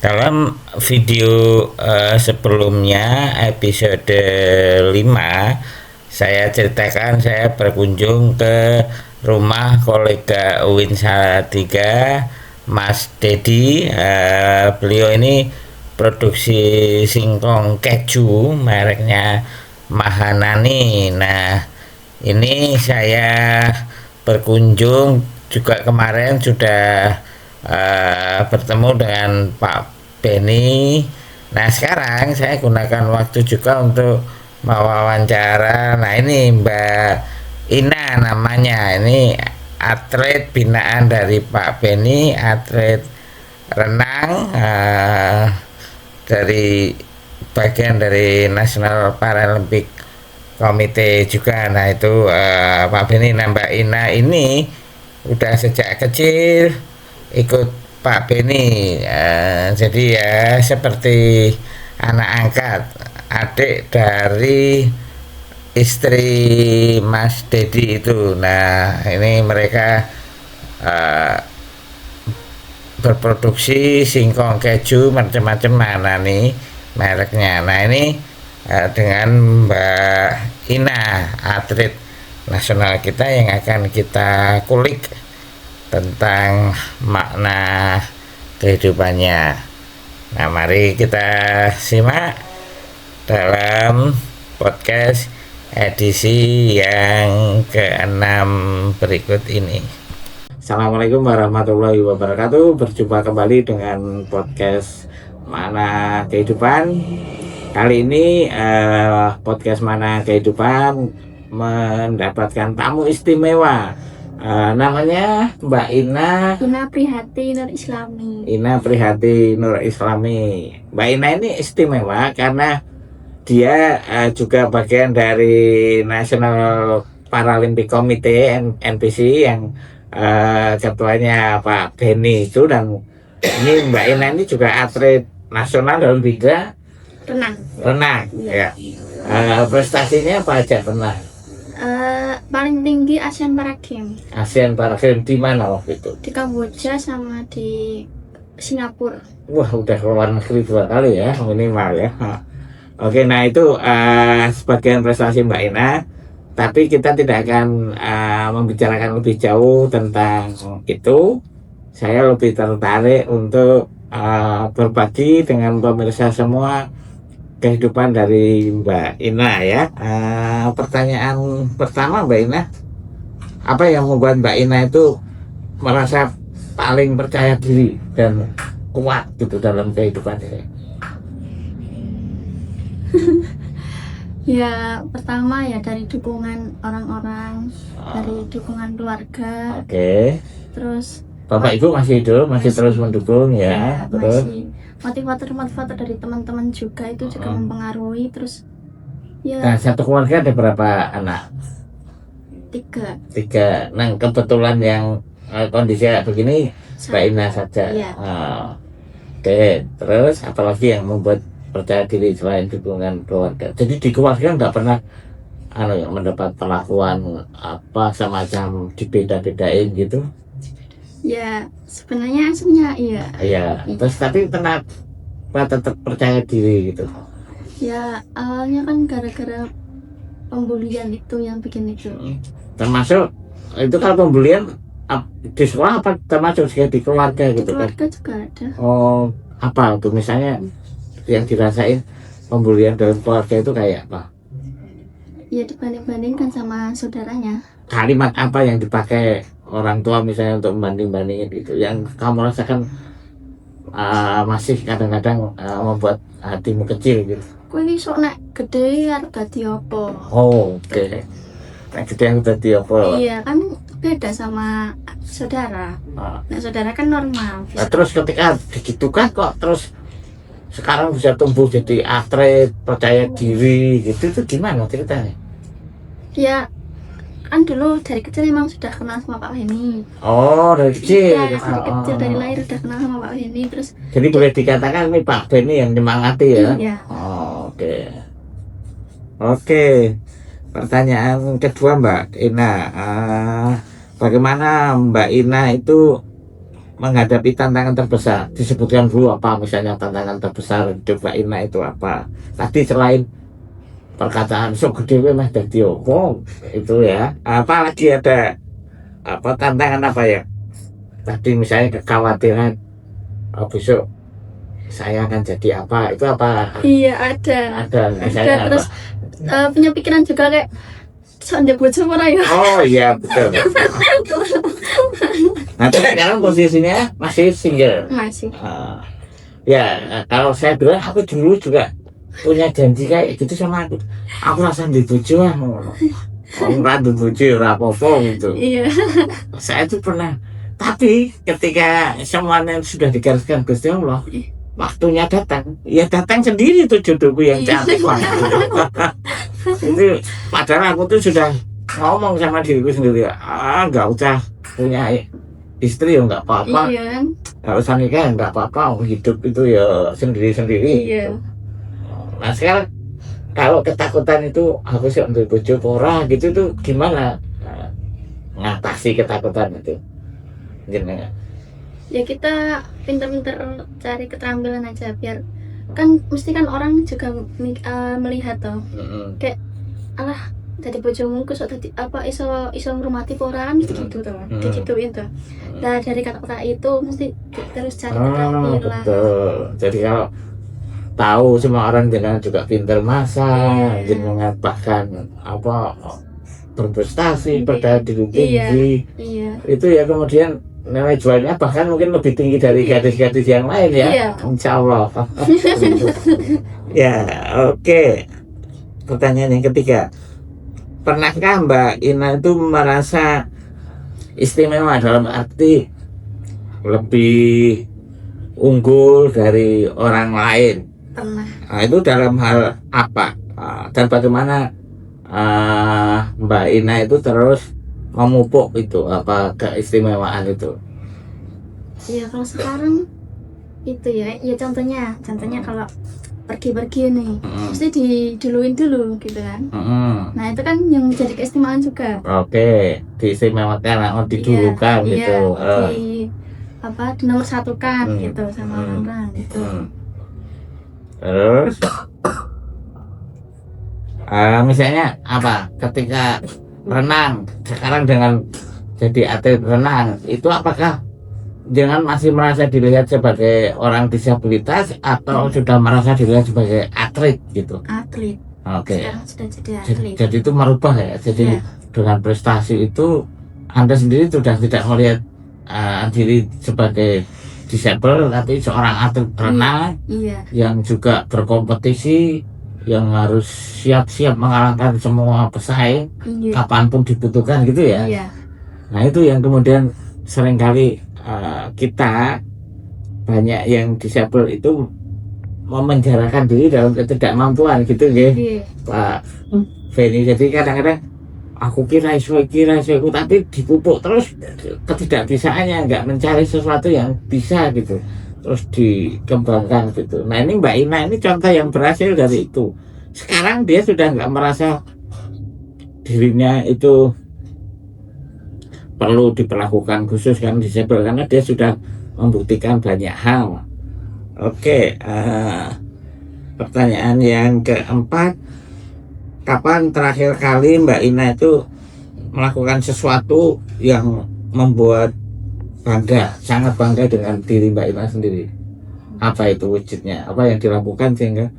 Dalam video sebelumnya episode 5 saya ceritakan saya berkunjung ke rumah kolega UIN Salatiga, Mas Dedi. Beliau ini produksi singkong keju mereknya Mahanani. Nah, ini saya berkunjung juga kemarin sudah bertemu dengan Pak Beni. Nah, sekarang saya gunakan waktu juga untuk mewawancara. Nah, ini Mbak Ina namanya. Ini atlet binaan dari Pak Beni, atlet renang, dari bagian dari National Paralympic Komite juga. Nah, itu Pak Beni. Nah, Mbak Ina ini udah sejak kecil ikut Pak Beni, jadi ya seperti anak angkat, adik dari istri Mas Dedi itu. Nah, ini mereka uh, berproduksi singkong keju macam-macam mana nih mereknya. Nah, ini dengan Mbak Ina, atlet nasional kita, yang akan kita kulik tentang makna kehidupannya. Nah, mari kita simak dalam podcast edisi yang ke-6 berikut ini. Assalamualaikum warahmatullahi wabarakatuh. Berjumpa kembali dengan podcast Makna Kehidupan. Kali ini podcast Makna Kehidupan mendapatkan tamu istimewa. Namanya Mbak Ina Prihati Nur Islami. Ina Prihati Nur Islami. Mbak Ina ini istimewa karena dia juga bagian dari National Paralympic Committee NPC yang ketuanya Pak Beni itu. Dan ini Mbak Ina ini juga atlet nasional dalam bidang renang ya. Prestasinya apa aja pernah? Paling tinggi Asian Para Games. Asian Para Games di mana waktu itu? Di Kamboja sama di Singapura. Wah, udah keluar negeri 2 kali ya minimal ya. Oke, nah itu sebagian prestasi Mbak Ina, tapi kita tidak akan membicarakan lebih jauh tentang itu. Saya lebih tertarik untuk berbagi dengan pemirsa semua kehidupan dari Mbak Ina ya. Pertanyaan pertama, Mbak Ina, apa yang membuat Mbak Ina itu merasa paling percaya diri dan kuat gitu dalam kehidupan ini? Ya, pertama ya dari dukungan orang-orang, dari dukungan keluarga. Oke. Terus Bapak Ibu masih hidup, masih terus mendukung ya. Terus motivator dari teman-teman juga itu juga mempengaruhi. Terus ya. Nah, satu keluarga ada berapa anak? 3. Nah, kebetulan yang kondisi kayak begini Mbak Ina saja. Iya. Oke, terus apalagi yang membuat percaya diri selain dukungan keluarga? Jadi di keluarga nggak pernah mendapat perlakuan apa semacam dibeda-bedain gitu? Ya, sebenarnya aslinya iya. Iya. Terus tapi kenapa tetap percaya diri gitu? Ya, awalnya kan gara-gara pembulian itu yang bikin itu. Termasuk itu kalau pembulian di sekolah apa termasuk di keluarga gitu kan? Di keluarga juga ada. Oh, apa tuh misalnya yang dirasain pembulian dalam keluarga itu kayak apa? Ya, dibanding-bandingkan sama saudaranya. Kalimat apa yang dipakai orang tua misalnya untuk membanding-bandingin gitu, yang kamu rasakan masih kadang-kadang membuat hatimu kecil gitu? Kowe iki sok nek gede arep dadi apa? Oh, oke. Nek gede yang dadi apa? Iya, kan beda sama saudara. Nah, saudara kan normal. Nah, terus ketika begitu kan kok terus sekarang bisa tumbuh jadi atlet, percaya diri gitu, itu gimana ceritanya? Ya, kan dulu dari kecil emang sudah kenal sama Pak Beni. Oh, dari kecil. Ya, dari kecil, dari lahir udah kenal sama Pak Beni. Terus jadi boleh dikatakan ini Pak Beni yang menyemangati ya? Iya. Oh, oke. Pertanyaan kedua Mbak Ina, bagaimana Mbak Ina itu menghadapi tantangan terbesar, disebutkan dulu apa misalnya tantangan terbesar hidup Mbak Ina itu apa. Tadi selain perkataan sok gede we mah dadi opo itu ya, apalagi ada apa tantangan apa ya, tadi misalnya kekhawatiran besok saya akan jadi apa, itu apa Iya ada misalnya apa? terus punya pikiran juga kayak soalnya bojo ora ya. Oh iya betul. Nah sekarang posisinya masih single. Masih. Ya kalau saya bilang aku dulu juga punya janji kayak gitu sama aku rasa di bojo ah ngono. Aku ora di bojo ora apa-apa gitu. Iya. Saya tuh pernah, tapi ketika semuanya sudah digariskan Gusti Allah, waktunya datang, ya datang sendiri tuh jodohku yang cantik banget. Itu padahal aku tuh sudah ngomong sama diriku sendiri, nggak usah punya istri ya nggak apa-apa, Iya. nggak usah nikah nggak apa-apa, hidup itu ya sendiri-sendiri. Iya. Nah sekarang kalau ketakutan itu aku sih untuk bojo pora gitu tuh gimana ngatasi ketakutan itu? Gimana? Ya kita pinter-pinter cari keterampilan aja biar kan mesti kan orang juga melihat toh kayak alah tadi bojomu kok tadi apa iso ngurmati ora kan gitu toh kayak gituin toh. Nah dari kata-kata itu mesti terus cari keterampilan. Betul. Jadi kalau tahu semua orang jangan juga pintar masak, jangan bahkan apa berprestasi, berdaya diri tinggi. Iya. Itu ya kemudian nilai jualnya bahkan mungkin lebih tinggi dari gadis-gadis yang lain ya. Iya. Insya Allah. Ya, oke. Pertanyaan yang ketiga, pernahkah Mbak Ina itu merasa istimewa dalam arti lebih unggul dari orang lain? Pernah. Nah, itu dalam hal apa? Dan bagaimana Mbak Ina itu terus memupuk itu apa keistimewaan itu? Iya kalau sekarang itu ya contohnya kalau pergi nih mesti diduluin dulu gitu kan. Nah itu kan yang menjadi keistimewaan juga. Oke, diistimewakan, didulukan gitu. Di apa nomor satukan gitu sama orang gitu. Terus misalnya apa ketika renang sekarang dengan jadi atlet renang itu apakah jangan masih merasa dilihat sebagai orang disabilitas atau sudah merasa dilihat sebagai atlet gitu? Atlet. Oke. Sekarang sudah jadi atlet. Jadi itu merubah ya. Jadi dengan prestasi itu Anda sendiri sudah tidak melihat diri sebagai disabel tapi seorang atlet renang yang juga berkompetisi, yang harus siap-siap mengalahkan semua pesaing kapanpun dibutuhkan gitu ya. Nah itu yang kemudian seringkali kita banyak yang disabel itu memenjarakan diri dalam ketidakmampuan gitu ya Pak Feni. Jadi kadang-kadang aku kira isu tapi dipupuk terus ketidakbisaannya, nggak mencari sesuatu yang bisa gitu terus dikembangkan gitu. Nah ini Mbak Ina ini contoh yang berhasil dari itu. Sekarang dia sudah nggak merasa dirinya itu perlu diperlakukan khusus kan disabel karena dia sudah membuktikan banyak hal. Oke, pertanyaan yang keempat, kapan terakhir kali Mbak Ina itu melakukan sesuatu yang membuat bangga, sangat bangga dengan diri Mbak Ina sendiri? Apa itu wujudnya? Apa yang dilakukan sehingga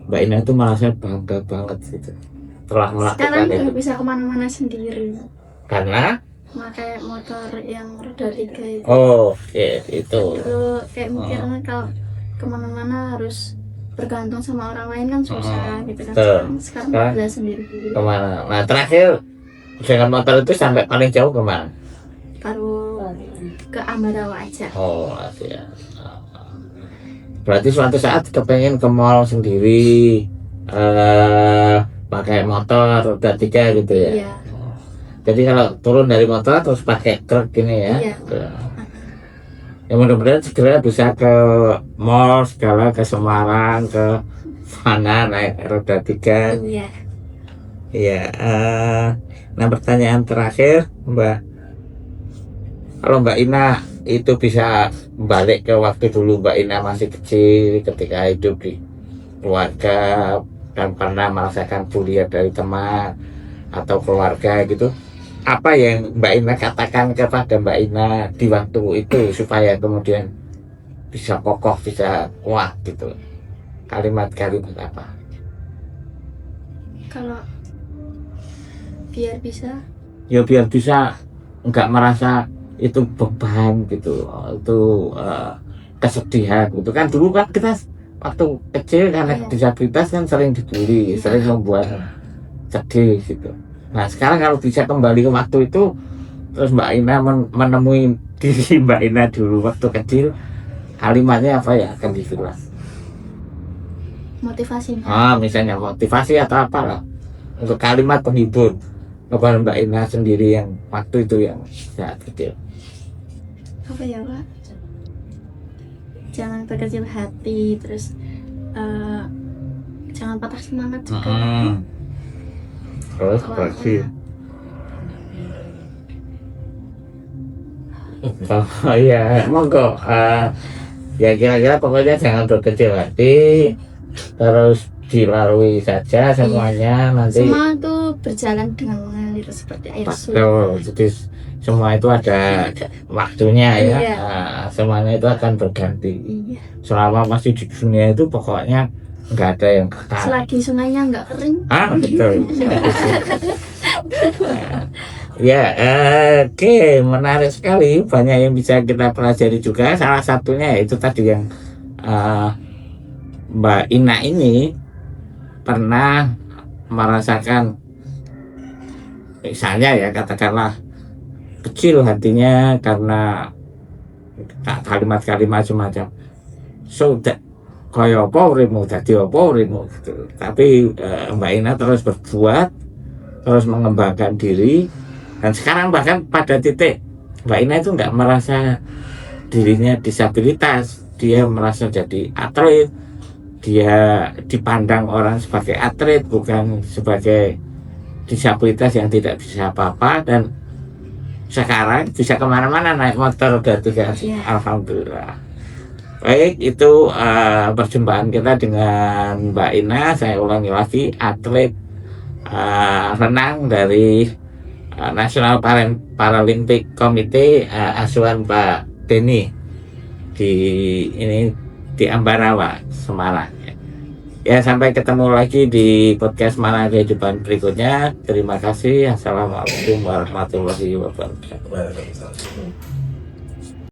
Mbak Ina itu merasa bangga banget gitu telah melakukan sekarang itu? Sekarang bisa kemana-mana sendiri. Karena? Pakai motor yang roda 3 itu. Oh, itu. Dulu kayak mikirnya kalau kemana-mana harus bergantung sama orang lain kan susah gitu kan. Sekarang bisa sendiri. Kemana? Nah terakhir dengan motor itu sampai paling jauh kemana? Baru ke Ambarawa aja. Oh ya. Berarti suatu saat kepengen ke mall sendiri, pakai motor roda 3 gitu ya? Iya. Jadi kalau turun dari motor terus pakai truk gini ya? Iya. Ya mudah-mudahan segera bisa ke mall segala, ke Semarang, ke mana naik roda 3. Iya. Iya. Nah pertanyaan terakhir Mbak, Kalau Mbak Ina itu bisa balik ke waktu dulu Mbak Ina masih kecil ketika hidup di keluarga dan pernah merasakan bullying dari teman atau keluarga gitu, apa yang Mbak Ina katakan kepada Mbak Ina di waktu itu supaya kemudian bisa kokoh, bisa kuat gitu? Kalimat-kalimat apa? Kalau biar bisa, Ya biar bisa nggak merasa itu beban gitu, itu kesedihan gitu kan. Dulu kan kita waktu kecil karena Iya. disabilitas kan sering dibully, sering membuat sedih gitu. Nah sekarang kalau bisa kembali ke waktu itu, terus Mbak Ina menemui diri Mbak Ina dulu waktu kecil, kalimatnya apa ya akan dibilang? motivasinya. Misalnya motivasi atau apa lah, untuk kalimat penghibur kepada Mbak Ina sendiri yang waktu itu yang saat kecil. Apa ya Pak? Jangan berkecil hati, terus jangan patah semangat juga. Terus lagi. Oh iya, monggo. Ya kira-kira pokoknya jangan berkecil hati, terus dilalui saja semuanya. Nanti Semua itu berjalan dengan mengalir seperti air betul, surut. jadi semua itu ada waktunya ya. Iya. Semuanya itu akan berganti. Iya. Selama masih di dunia itu pokoknya nggak ada yang kekal. Selagi sungainya nggak kering. Betul. Ya, oke, menarik sekali, banyak yang bisa kita pelajari juga. Salah satunya itu tadi yang Mbak Ina ini pernah merasakan, misalnya ya katakanlah kecil hatinya karena kalimat-kalimat semacam sudah kaya apa uripmu, dadi apa uripmu gitu. Tapi Mbak Ina terus berbuat, terus mengembangkan diri, dan sekarang bahkan pada titik Mbak Ina itu nggak merasa dirinya disabilitas, dia merasa jadi atlet, dia dipandang orang sebagai atlet bukan sebagai disabilitas yang tidak bisa apa-apa, dan sekarang bisa kemana-mana naik motor udah tiga. Alhamdulillah. Baik, itu perjumpaan kita dengan Mbak Ina. Saya ulangi lagi, atlet renang dari National Paralympic Committee, asuhan Pak Denny di Ambarawa, Semarang. Ya, sampai ketemu lagi di podcast Mana Kehidupan berikutnya. Terima kasih. Assalamualaikum warahmatullahi wabarakatuh.